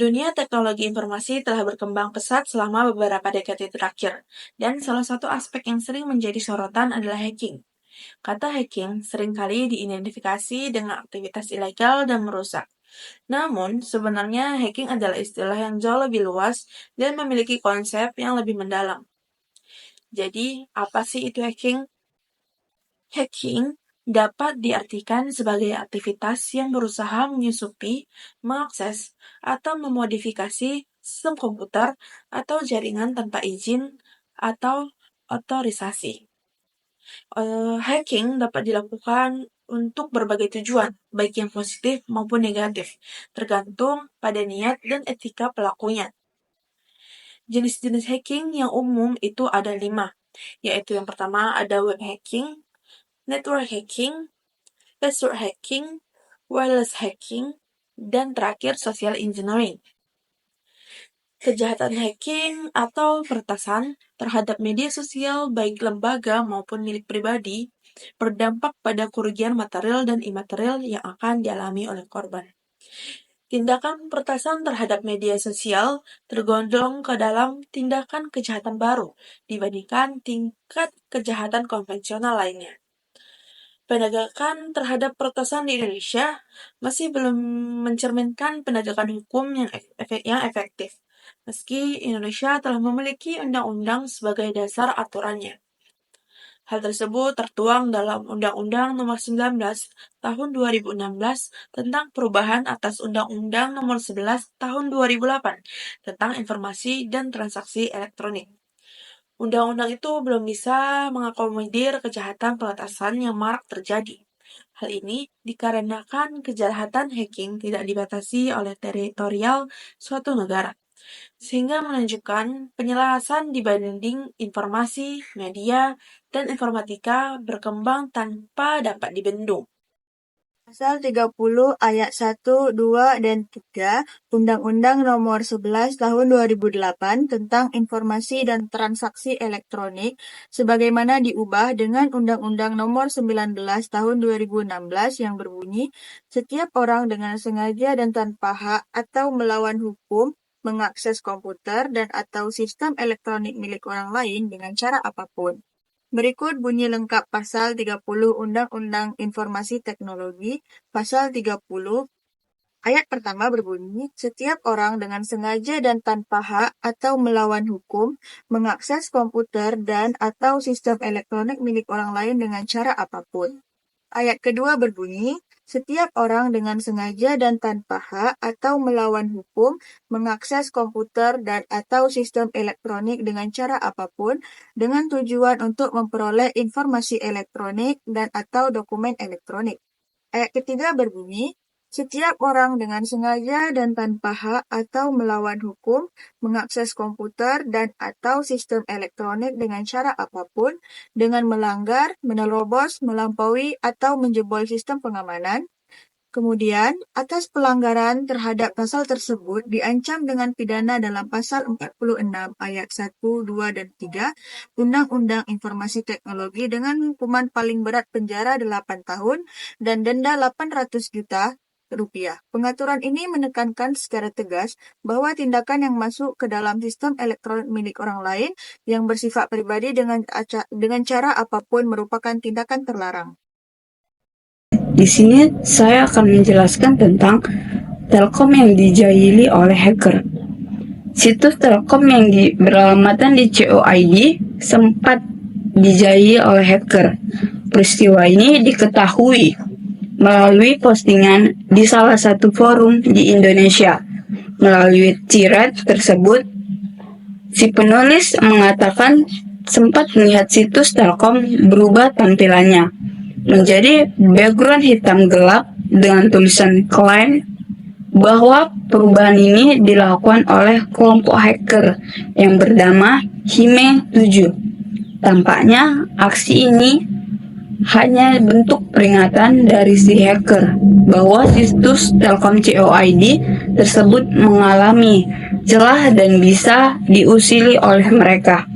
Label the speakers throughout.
Speaker 1: Dunia teknologi informasi telah berkembang pesat selama beberapa dekade terakhir, dan salah satu aspek yang sering menjadi sorotan adalah hacking. Kata hacking seringkali diidentifikasi dengan aktivitas ilegal dan merusak. Namun, sebenarnya hacking adalah istilah yang jauh lebih luas dan memiliki konsep yang lebih mendalam. Jadi, apa sih itu hacking? Hacking dapat diartikan sebagai aktivitas yang berusaha menyusupi, mengakses, atau memodifikasi sistem komputer atau jaringan tanpa izin atau otorisasi. Hacking dapat dilakukan untuk berbagai tujuan, baik yang positif maupun negatif, tergantung pada niat dan etika pelakunya. Jenis-jenis hacking yang umum itu ada 5, yaitu yang pertama ada web hacking, network hacking, password hacking, wireless hacking, dan terakhir social engineering. Kejahatan hacking atau peretasan terhadap media sosial baik lembaga maupun milik pribadi berdampak pada kerugian material dan imaterial yang akan dialami oleh korban. Tindakan peretasan terhadap media sosial tergolong ke dalam tindakan kejahatan baru dibandingkan tingkat kejahatan konvensional lainnya. Penegakan terhadap peretasan di Indonesia masih belum mencerminkan penegakan hukum yang efektif, meski Indonesia telah memiliki undang-undang sebagai dasar aturannya. Hal tersebut tertuang dalam Undang-Undang Nomor 19 Tahun 2016 tentang perubahan atas Undang-Undang Nomor 11 Tahun 2008 tentang informasi dan transaksi elektronik. Undang-undang itu belum bisa mengakomodir kejahatan peretasan yang marak terjadi. Hal ini dikarenakan kejahatan hacking tidak dibatasi oleh teritorial suatu negara, sehingga menunjukkan penyelarasan dibanding informasi, media, dan informatika berkembang tanpa dapat dibendung.
Speaker 2: Pasal 30 ayat 1, 2, dan 3 Undang-Undang Nomor 11 Tahun 2008 tentang Informasi dan Transaksi Elektronik sebagaimana diubah dengan Undang-Undang Nomor 19 Tahun 2016 yang berbunyi, setiap orang dengan sengaja dan tanpa hak atau melawan hukum mengakses komputer dan atau sistem elektronik milik orang lain dengan cara apapun. Berikut bunyi lengkap Pasal 30 Undang-Undang Informasi Teknologi. Pasal 30 ayat pertama berbunyi, setiap orang dengan sengaja dan tanpa hak atau melawan hukum mengakses komputer dan atau sistem elektronik milik orang lain dengan cara apapun. Ayat kedua berbunyi, setiap orang dengan sengaja dan tanpa hak atau melawan hukum mengakses komputer dan atau sistem elektronik dengan cara apapun dengan tujuan untuk memperoleh informasi elektronik dan atau dokumen elektronik. Ayat ketiga berbunyi, setiap orang dengan sengaja dan tanpa hak atau melawan hukum mengakses komputer dan atau sistem elektronik dengan cara apapun dengan melanggar, menerobos, melampaui, atau menjebol sistem pengamanan. Kemudian, atas pelanggaran terhadap pasal tersebut diancam dengan pidana dalam pasal 46 ayat 1, 2, dan 3 Undang-Undang Informasi Teknologi dengan hukuman paling berat penjara 8 tahun dan denda 800 juta rupiah. Pengaturan ini menekankan secara tegas bahwa tindakan yang masuk ke dalam sistem elektronik milik orang lain yang bersifat pribadi dengan cara apapun merupakan tindakan terlarang.
Speaker 3: Di sini saya akan menjelaskan tentang Telkom yang dijahili oleh hacker. Situs Telkom yang beralamatkan di COID sempat dijahili oleh hacker. Peristiwa ini diketahui melalui postingan di salah satu forum di Indonesia. Melalui thread tersebut, si penulis mengatakan sempat melihat situs Telkom berubah tampilannya menjadi background hitam gelap dengan tulisan klaim bahwa perubahan ini dilakukan oleh kelompok hacker yang bernama Hime 7. Tampaknya aksi ini hanya bentuk peringatan dari si hacker bahwa situs Telkom COID tersebut mengalami celah dan bisa diusili oleh mereka.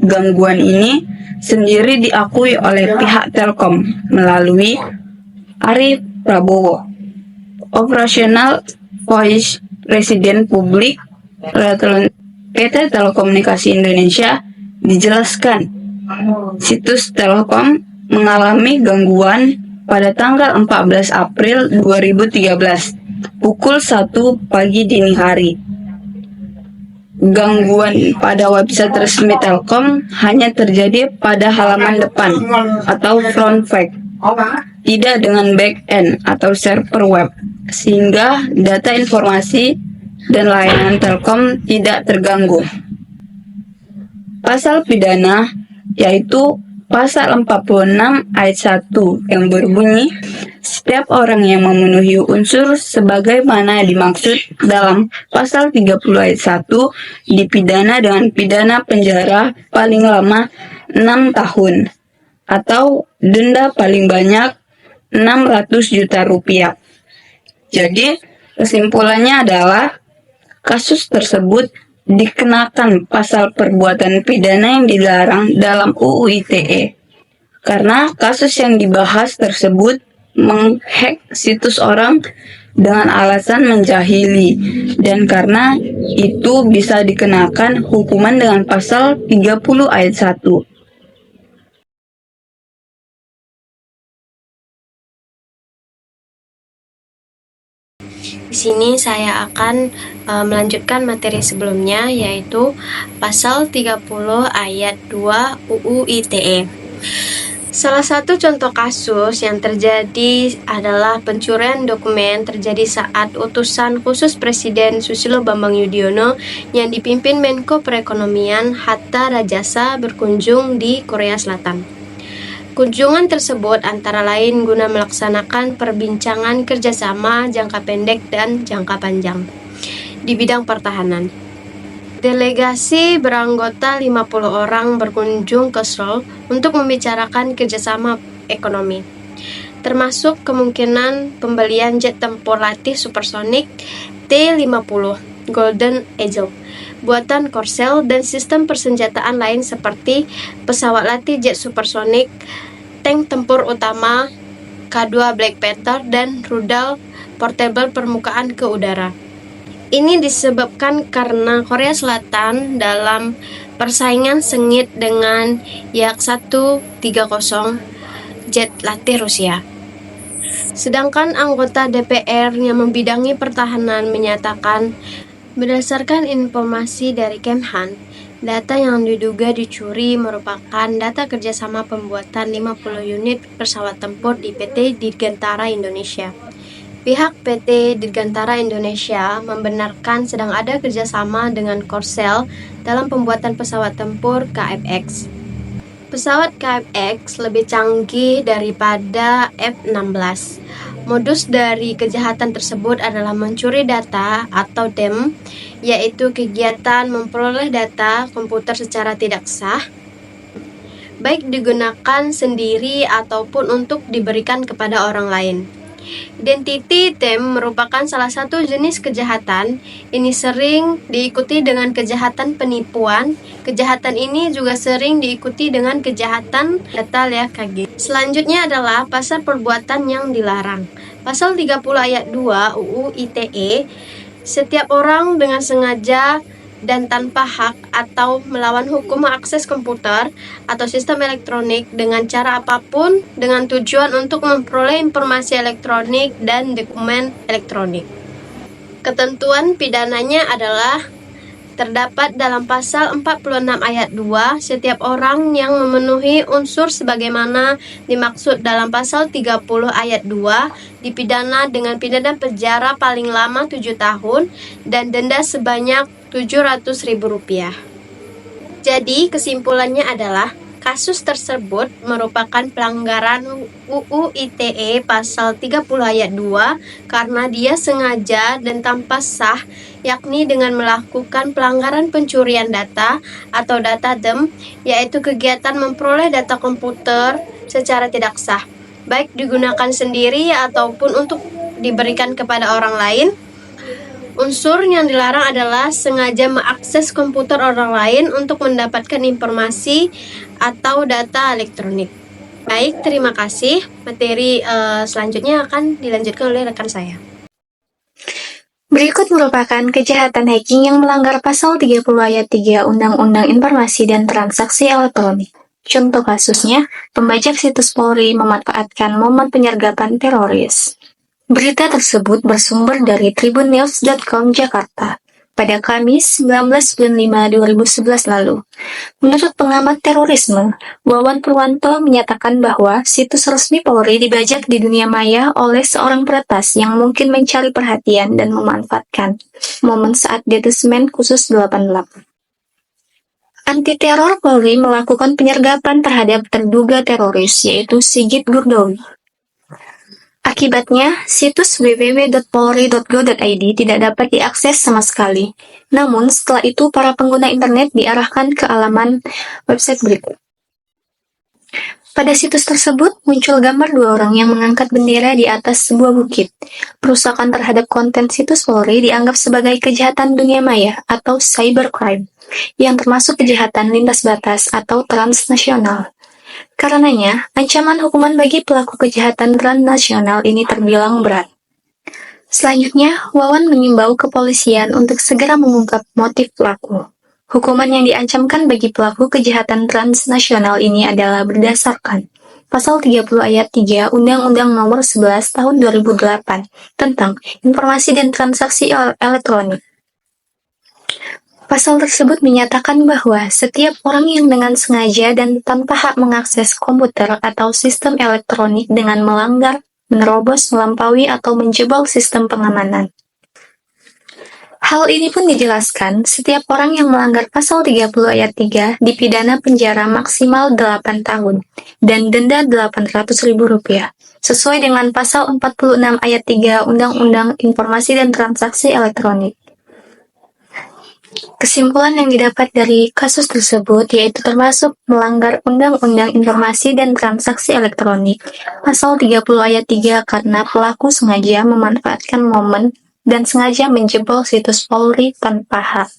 Speaker 3: Gangguan ini sendiri diakui oleh pihak Telkom melalui Ari Prabowo, Operational Voice Presiden Publik PT Telekomunikasi Indonesia dijelaskan, situs Telkom mengalami gangguan pada tanggal 14 April 2013 pukul 1 pagi dini hari. Gangguan pada website resmi Telkom hanya terjadi pada halaman depan atau front page, tidak dengan back end atau server web, sehingga data informasi dan layanan Telkom tidak terganggu. Pasal pidana yaitu Pasal 46 ayat 1 yang berbunyi, setiap orang yang memenuhi unsur sebagaimana dimaksud dalam Pasal 30 ayat 1 dipidana dengan pidana penjara paling lama 6 tahun atau denda paling banyak 600 juta rupiah. Jadi, kesimpulannya adalah kasus tersebut dikenakan pasal perbuatan pidana yang dilarang dalam UU ITE. Karena kasus yang dibahas tersebut menghack situs orang dengan alasan menjahili, dan karena itu bisa dikenakan hukuman dengan pasal 30 ayat 1.
Speaker 4: Di sini saya akan melanjutkan materi sebelumnya, yaitu pasal 30 ayat 2 UU ITE. Salah satu contoh kasus yang terjadi adalah pencurian dokumen terjadi saat utusan khusus Presiden Susilo Bambang Yudhoyono yang dipimpin Menko Perekonomian Hatta Rajasa berkunjung di Korea Selatan. Kunjungan tersebut antara lain guna melaksanakan perbincangan kerjasama jangka pendek dan jangka panjang di bidang pertahanan. Delegasi beranggota 50 orang berkunjung ke Seoul untuk membicarakan kerjasama ekonomi, termasuk kemungkinan pembelian jet tempur latih supersonik T-50 Golden Eagle buatan Korsel dan sistem persenjataan lain seperti pesawat latih jet supersonik, tank tempur utama K2 Black Panther, dan rudal portable permukaan ke udara. Ini disebabkan karena Korea Selatan dalam persaingan sengit dengan Yak-130 jet latih Rusia. Sedangkan anggota DPR yang membidangi pertahanan menyatakan, berdasarkan informasi dari Kemhan, data yang diduga dicuri merupakan data kerjasama pembuatan 50 unit pesawat tempur di PT Dirgantara Indonesia. Pihak PT Dirgantara Indonesia membenarkan sedang ada kerjasama dengan Korsel dalam pembuatan pesawat tempur KF-X. Pesawat KF-X lebih canggih daripada F-16. Modus dari kejahatan tersebut adalah mencuri data atau DEM, yaitu kegiatan memperoleh data komputer secara tidak sah, baik digunakan sendiri ataupun untuk diberikan kepada orang lain. Identity theft merupakan salah satu jenis kejahatan. Ini sering diikuti dengan kejahatan penipuan. Kejahatan ini juga sering diikuti dengan kejahatan data KG. Selanjutnya adalah pasal perbuatan yang dilarang. Pasal 30 ayat 2 UU ITE, setiap orang dengan sengaja dan tanpa hak atau melawan hukum mengakses komputer atau sistem elektronik dengan cara apapun dengan tujuan untuk memperoleh informasi elektronik dan dokumen elektronik. Ketentuan pidananya adalah terdapat dalam pasal 46 ayat 2, setiap orang yang memenuhi unsur sebagaimana dimaksud dalam pasal 30 ayat 2 dipidana dengan pidana penjara paling lama 7 tahun dan denda sebanyak Rp700.000. Jadi kesimpulannya adalah kasus tersebut merupakan pelanggaran UU ITE pasal 30 ayat 2 karena dia sengaja dan tanpa sah, yakni dengan melakukan pelanggaran pencurian data atau data DEM, yaitu kegiatan memperoleh data komputer secara tidak sah, baik digunakan sendiri ataupun untuk diberikan kepada orang lain. Unsur yang dilarang adalah sengaja mengakses komputer orang lain untuk mendapatkan informasi atau data elektronik. Baik, terima kasih. Materi selanjutnya akan dilanjutkan oleh rekan saya.
Speaker 5: Berikut merupakan kejahatan hacking yang melanggar pasal 30 ayat 3 Undang-Undang Informasi dan Transaksi Elektronik. Contoh kasusnya, pembajak situs Polri memanfaatkan momen penyergapan teroris. Berita tersebut bersumber dari tribunnews.com Jakarta pada Kamis 19 Bulan 5 2011 lalu. Menurut pengamat terorisme, Wawan Purwanto menyatakan bahwa situs resmi Polri dibajak di dunia maya oleh seorang peretas yang mungkin mencari perhatian dan memanfaatkan momen saat Detesmen Khusus 88. Anti-teror Polri melakukan penyergapan terhadap terduga teroris, yaitu Sigit Gurdowi. Akibatnya, situs www.polri.go.id tidak dapat diakses sama sekali. Namun, setelah itu para pengguna internet diarahkan ke alaman website berikut. Pada situs tersebut, muncul gambar dua orang yang mengangkat bendera di atas sebuah bukit. Perusakan terhadap konten situs Polri dianggap sebagai kejahatan dunia maya atau cybercrime, yang termasuk kejahatan lintas batas atau transnasional. Karenanya, ancaman hukuman bagi pelaku kejahatan transnasional ini terbilang berat. Selanjutnya, Wawan mengimbau kepolisian untuk segera mengungkap motif pelaku. Hukuman yang diancamkan bagi pelaku kejahatan transnasional ini adalah berdasarkan Pasal 30 ayat 3 Undang-Undang Nomor 11 Tahun 2008 tentang Informasi dan Transaksi Elektronik. Pasal tersebut menyatakan bahwa setiap orang yang dengan sengaja dan tanpa hak mengakses komputer atau sistem elektronik dengan melanggar, menerobos, melampaui, atau menjebol sistem pengamanan. Hal ini pun dijelaskan, setiap orang yang melanggar pasal 30 ayat 3 dipidana penjara maksimal 8 tahun dan denda Rp800.000, sesuai dengan pasal 46 ayat 3 Undang-Undang Informasi dan Transaksi Elektronik. Kesimpulan yang didapat dari kasus tersebut yaitu termasuk melanggar Undang-Undang Informasi dan Transaksi Elektronik Pasal 30 ayat 3 karena pelaku sengaja memanfaatkan momen dan sengaja menjebol situs Polri tanpa hak.